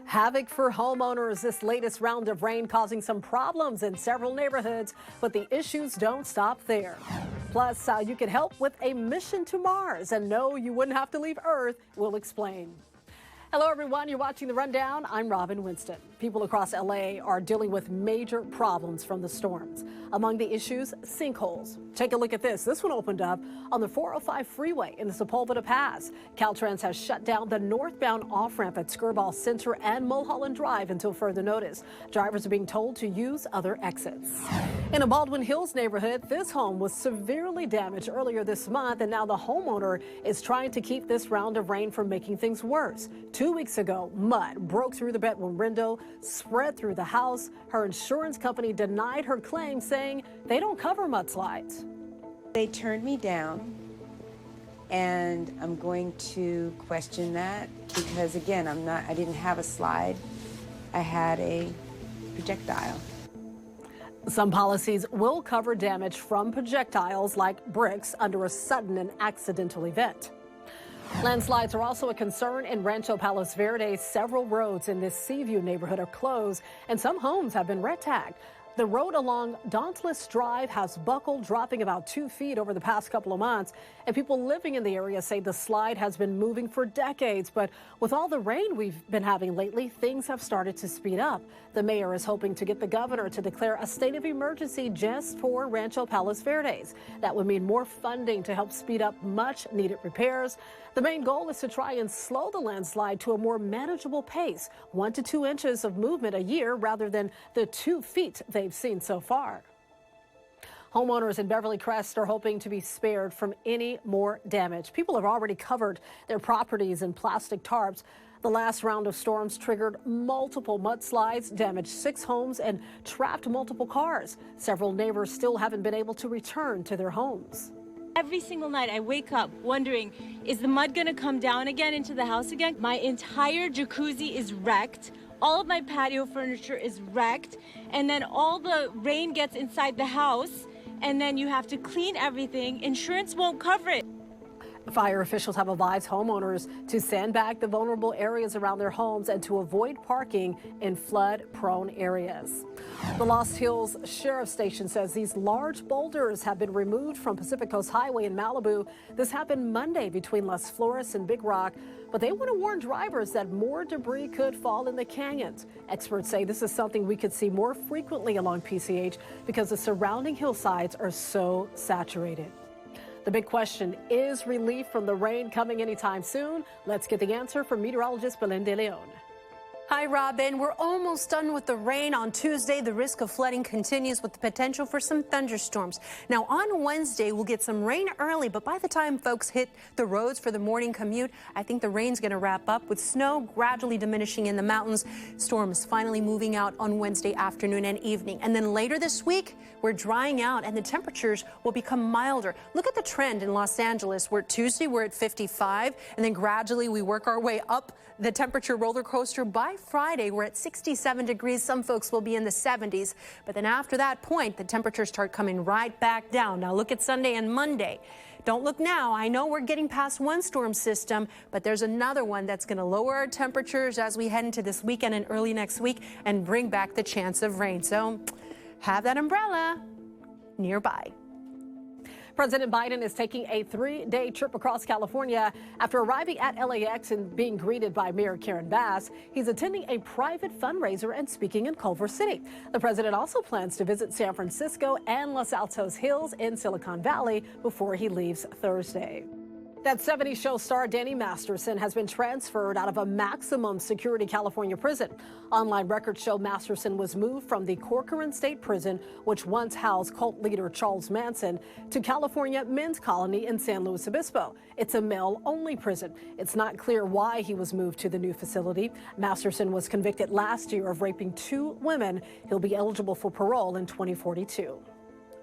Havoc for homeowners. This latest round of rain causing some problems in several neighborhoods, but the issues don't stop there. Plus, how you can help with a mission to Mars. And no, you wouldn't have to leave Earth. We'll explain. Hello, everyone. You're watching The Rundown. I'm Robin Winston. People across LA are dealing with major problems from the storms. Among the issues, sinkholes. Take a look at this. This one opened up on the 405 freeway in the Sepulveda Pass. Caltrans has shut down the northbound off-ramp at Skirball Center and Mulholland Drive until further notice. Drivers are being told to use other exits. In a Baldwin Hills neighborhood, this home was severely damaged earlier this month, and now the homeowner is trying to keep this round of rain from making things worse. 2 weeks ago, mud broke through the bedroom window, spread through the house. Her insurance company denied her claim, saying they don't cover mudslides. They turned me down, and I'm going to question that because, again, I didn't have a slide. I had a projectile. Some policies will cover damage from projectiles like bricks under a sudden and accidental event. Landslides are also a concern in Rancho Palos Verdes. Several roads in this Seaview neighborhood are closed, and some homes have been red tagged. The road along Dauntless Drive has buckled, dropping about 2 feet over the past couple of months. And people living in the area say the slide has been moving for decades. But with all the rain we've been having lately, things have started to speed up. The mayor is hoping to get the governor to declare a state of emergency just for Rancho Palos Verdes. That would mean more funding to help speed up much needed repairs. The main goal is to try and slow the landslide to a more manageable pace, 1 to 2 inches of movement a year rather than the 2 feet they've seen so far. Homeowners in Beverly Crest are hoping to be spared from any more damage. People have already covered their properties in plastic tarps. The last round of storms triggered multiple mudslides, damaged 6 homes, and trapped multiple cars. Several neighbors still haven't been able to return to their homes. Every single night I wake up wondering, is the mud going to come down again into the house again? My entire jacuzzi is wrecked. All of my patio furniture is wrecked. And then all the rain gets inside the house, and then you have to clean everything. Insurance won't cover it. Fire officials have advised homeowners to sandbag the vulnerable areas around their homes and to avoid parking in flood-prone areas. The Lost Hills Sheriff's Station says these large boulders have been removed from Pacific Coast Highway in Malibu. This happened Monday between Las Flores and Big Rock, but they want to warn drivers that more debris could fall in the canyons. Experts say this is something we could see more frequently along PCH because the surrounding hillsides are so saturated. The big question, is relief from the rain coming anytime soon? Let's get the answer from meteorologist Belen de Leon. Hi, Robin. We're almost done with the rain. On Tuesday, the risk of flooding continues with the potential for some thunderstorms. Now, on Wednesday, we'll get some rain early, but by the time folks hit the roads for the morning commute, I think the rain's going to wrap up with snow gradually diminishing in the mountains. Storms finally moving out on Wednesday afternoon and evening. And then later this week, we're drying out and the temperatures will become milder. Look at the trend in Los Angeles, where Tuesday we're at 55, and then gradually we work our way up the temperature roller coaster. By Friday, we're at 67 degrees. Some folks will be in the 70s. But then after that point, the temperatures start coming right back down. Now look at Sunday and Monday. Don't look now. I know we're getting past one storm system, but there's another one that's going to lower our temperatures as we head into this weekend and early next week and bring back the chance of rain. So have that umbrella nearby. President Biden is taking a 3-day trip across California. After arriving at LAX and being greeted by Mayor Karen Bass, he's attending a private fundraiser and speaking in Culver City. The president also plans to visit San Francisco and Los Altos Hills in Silicon Valley before he leaves Thursday. That 70s show star Danny Masterson has been transferred out of a maximum security California prison. Online records show Masterson was moved from the Corcoran State Prison, which once housed cult leader Charles Manson, to California Men's Colony in San Luis Obispo. It's a male-only prison. It's not clear why he was moved to the new facility. Masterson was convicted last year of raping 2 women. He'll be eligible for parole in 2042.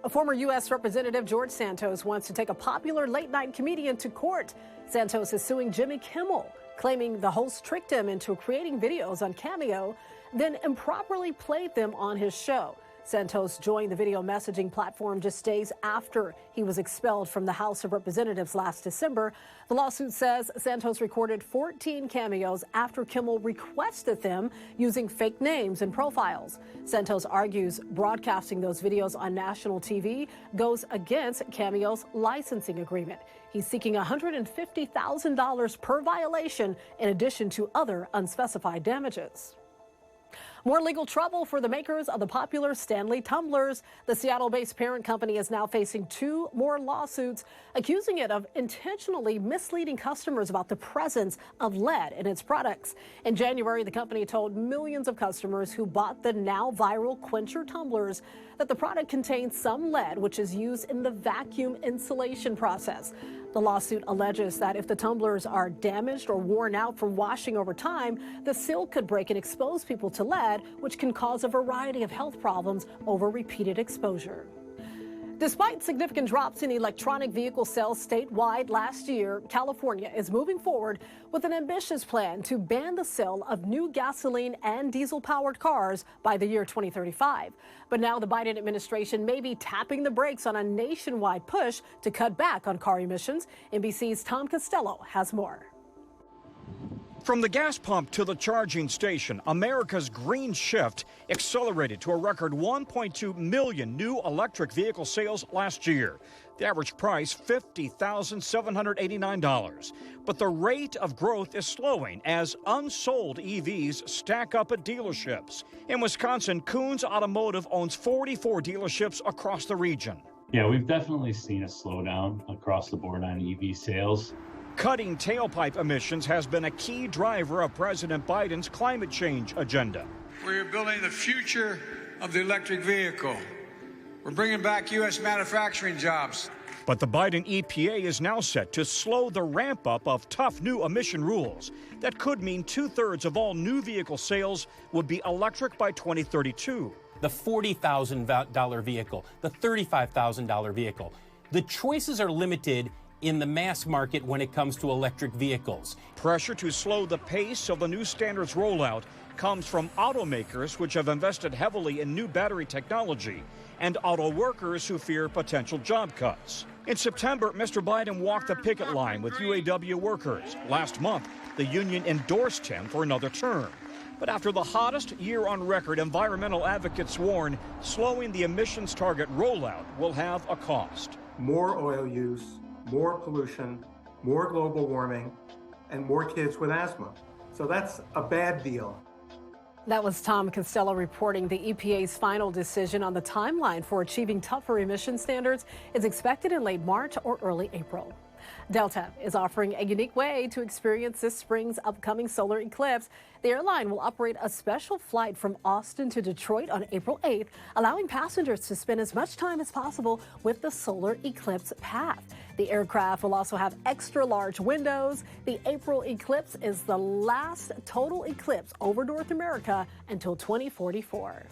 A former U.S. Representative George Santos wants to take a popular late-night comedian to court. Santos is suing Jimmy Kimmel, claiming the host tricked him into creating videos on Cameo, then improperly played them on his show. Santos joined the video messaging platform just days after he was expelled from the House of Representatives last December. The lawsuit says Santos recorded 14 cameos after Kimmel requested them using fake names and profiles. Santos argues broadcasting those videos on national TV goes against Cameo's licensing agreement. He's seeking $150,000 per violation in addition to other unspecified damages. More legal trouble for the makers of the popular Stanley tumblers. The Seattle-based parent company is now facing 2 more lawsuits, accusing it of intentionally misleading customers about the presence of lead in its products. In January, the company told millions of customers who bought the now viral Quencher tumblers that the product contains some lead, which is used in the vacuum insulation process. The lawsuit alleges that if the tumblers are damaged or worn out from washing over time, the seal could break and expose people to lead, which can cause a variety of health problems over repeated exposure. Despite significant drops in electronic vehicle sales statewide last year, California is moving forward with an ambitious plan to ban the sale of new gasoline and diesel-powered cars by the year 2035. But now the Biden administration may be tapping the brakes on a nationwide push to cut back on car emissions. NBC's Tom Costello has more. From the gas pump to the charging station, America's green shift accelerated to a record 1.2 million new electric vehicle sales last year. The average price, $50,789. But the rate of growth is slowing as unsold EVs stack up at dealerships. In Wisconsin, Coons Automotive owns 44 dealerships across the region. Yeah, we've definitely seen a slowdown across the board on EV sales. Cutting tailpipe emissions has been a key driver of President Biden's climate change agenda. We're building the future of the electric vehicle. We're bringing back U.S. manufacturing jobs. But the Biden EPA is now set to slow the ramp up of tough new emission rules. That could mean 2/3 of all new vehicle sales would be electric by 2032. The $40,000 vehicle, the $35,000 vehicle. The choices are limited in the mass market when it comes to electric vehicles. Pressure to slow the pace of the new standards rollout comes from automakers which have invested heavily in new battery technology and auto workers who fear potential job cuts. In September, Mr. Biden walked the picket line with UAW workers. Last month, the union endorsed him for another term. But after the hottest year on record, environmental advocates warn slowing the emissions target rollout will have a cost. More oil use, more pollution, more global warming, and more kids with asthma. So that's a bad deal. That was Tom Costello reporting. The EPA's final decision on the timeline for achieving tougher emission standards is expected in late March or early April. Delta is offering a unique way to experience this spring's upcoming solar eclipse. The airline will operate a special flight from Austin to Detroit on April 8th, allowing passengers to spend as much time as possible with the solar eclipse path. The aircraft will also have extra large windows. The April eclipse is the last total eclipse over North America until 2044.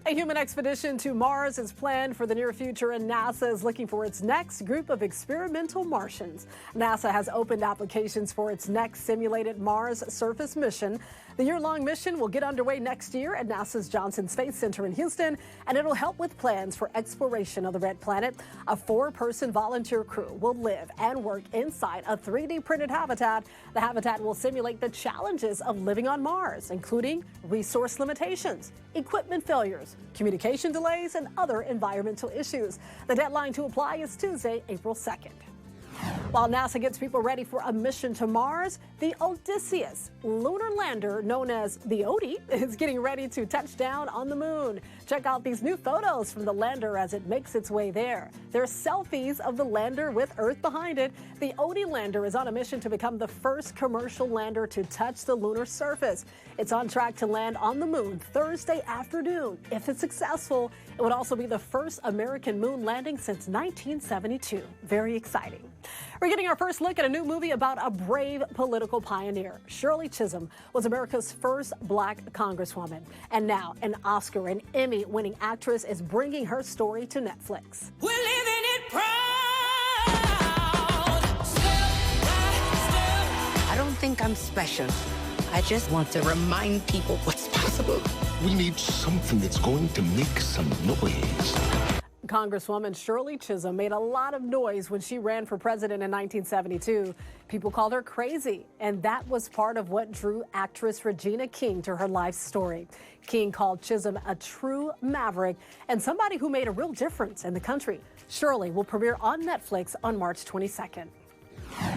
A human expedition to Mars is planned for the near future, and NASA is looking for its next group of experimental Martians. NASA has opened applications for its next simulated Mars surface mission. The year-long mission will get underway next year at NASA's Johnson Space Center in Houston, and it'll help with plans for exploration of the red planet. A 4-person volunteer crew will live and work inside a 3D printed habitat. The habitat will simulate the challenges of living on Mars, including resource limitations, equipment failures, communication delays, and other environmental issues. The deadline to apply is Tuesday, April 2nd. While NASA gets people ready for a mission to Mars, the Odysseus lunar lander, known as the Odie, is getting ready to touch down on the moon. Check out these new photos from the lander as it makes its way there. There are selfies of the lander with Earth behind it. The Odie lander is on a mission to become the first commercial lander to touch the lunar surface. It's on track to land on the moon Thursday afternoon. If it's successful, it would also be the first American moon landing since 1972. Very exciting. We're getting our first look at a new movie about a brave political pioneer. Shirley was America's first black congresswoman. And now an Oscar and Emmy-winning actress is bringing her story to Netflix. We're living it proud. I don't think I'm special. I just want to remind people what's possible. We need something that's going to make some noise. Congresswoman Shirley made a lot of noise when she ran for president in 1972. People called her crazy, and that was part of what drew actress Regina King to her life story. King called Chisholm a true maverick and somebody who made a real difference in the country. Shirley will premiere on Netflix on March 22nd.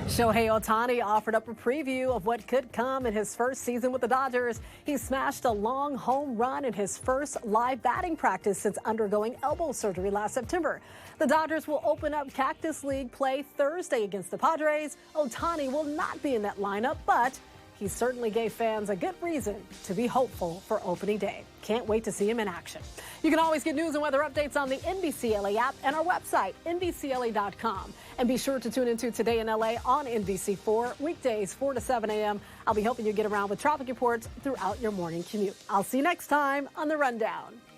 Shohei Ohtani offered up a preview of what could come in his first season with the Dodgers. He smashed a long home run in his first live batting practice since undergoing elbow surgery last September. The Dodgers will open up Cactus League play Thursday against the Padres. Ohtani will not be in that lineup, but he certainly gave fans a good reason to be hopeful for opening day. Can't wait to see him in action. You can always get news and weather updates on the NBCLA app and our website, NBCLA.com. And be sure to tune into Today in LA on NBC4, weekdays 4 to 7 a.m. I'll be helping you get around with traffic reports throughout your morning commute. I'll see you next time on The Rundown.